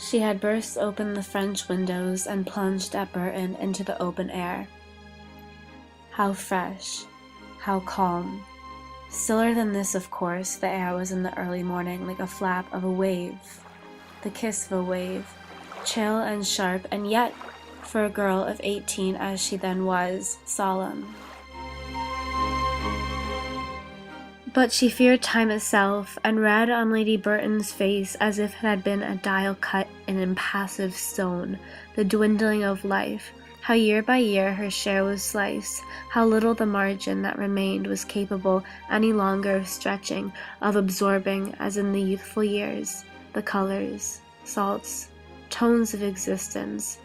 She had burst open the French windows and plunged at Burton into the open air. How fresh, how calm. Stiller than this, of course, the air was in the early morning, like a flap of a wave, the kiss of a wave, chill and sharp, and yet, for a girl of 18 as she then was, solemn. But she feared time itself, and read on Lady Burton's face, as if it had been a dial cut in impassive stone, the dwindling of life, how year by year her share was sliced, how little the margin that remained was capable any longer of stretching, of absorbing, as in the youthful years, the colors, salts, tones of existence,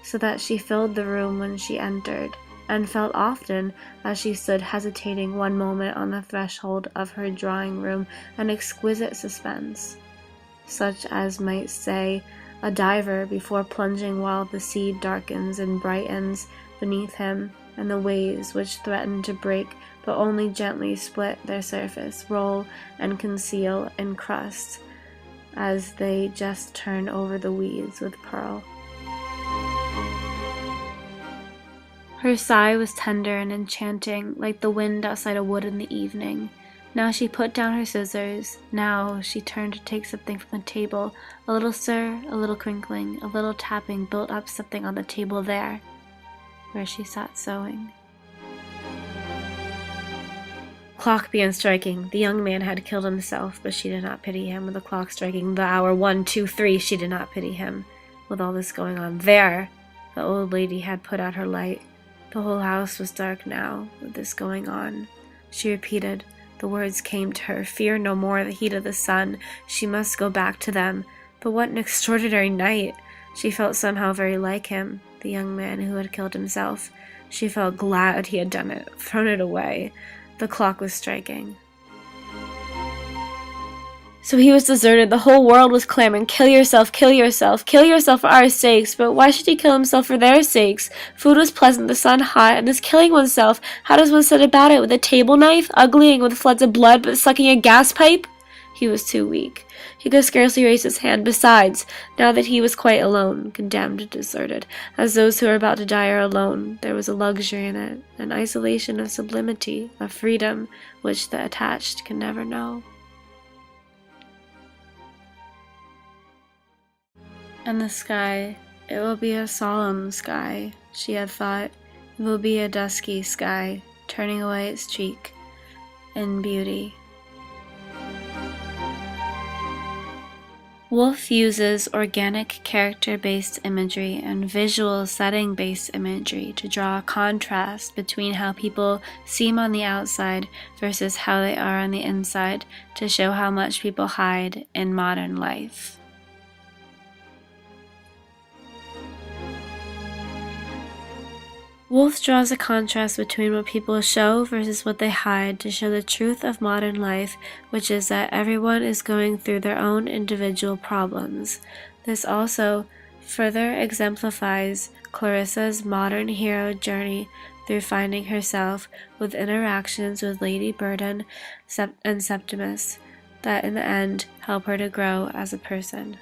so that she filled the room when she entered, and felt often, as she stood hesitating one moment on the threshold of her drawing-room, an exquisite suspense, such as might say a diver before plunging while the sea darkens and brightens beneath him, and the waves, which threaten to break but only gently split their surface, roll and conceal in crust, as they just turn over the weeds with pearl. Her sigh was tender and enchanting, like the wind outside a wood in the evening. Now she put down her scissors. Now she turned to take something from the table. A little stir, a little crinkling, a little tapping built up something on the table there, where she sat sewing. Clock began striking. The young man had killed himself, but she did not pity him. With the clock striking the hour 1, 2, 3, she did not pity him. With all this going on there, the old lady had put out her light. The whole house was dark now, with this going on. She repeated. The words came to her. Fear no more the heat of the sun. She must go back to them. But what an extraordinary night! She felt somehow very like him, the young man who had killed himself. She felt glad he had done it, thrown it away. The clock was striking. So he was deserted. The whole world was clamoring, kill yourself, kill yourself, kill yourself for our sakes. But why should he kill himself for their sakes? Food was pleasant, the sun hot, and this killing oneself, how does one set about it? With a table knife, ugly with floods of blood, but sucking a gas pipe? He was too weak. He could scarcely raise his hand. Besides, now that he was quite alone, condemned and deserted, as those who are about to die are alone, there was a luxury in it, an isolation of sublimity, of freedom, which the attached can never know. And the sky, it will be a solemn sky, she had thought. It will be a dusky sky, turning away its cheek in beauty. Woolf uses organic character-based imagery and visual setting-based imagery to draw a contrast between how people seem on the outside versus how they are on the inside, to show how much people hide in modern life. Woolf draws a contrast between what people show versus what they hide to show the truth of modern life, which is that everyone is going through their own individual problems. This also further exemplifies Clarissa's modern hero journey through finding herself with interactions with Lady Burton and Septimus that in the end help her to grow as a person.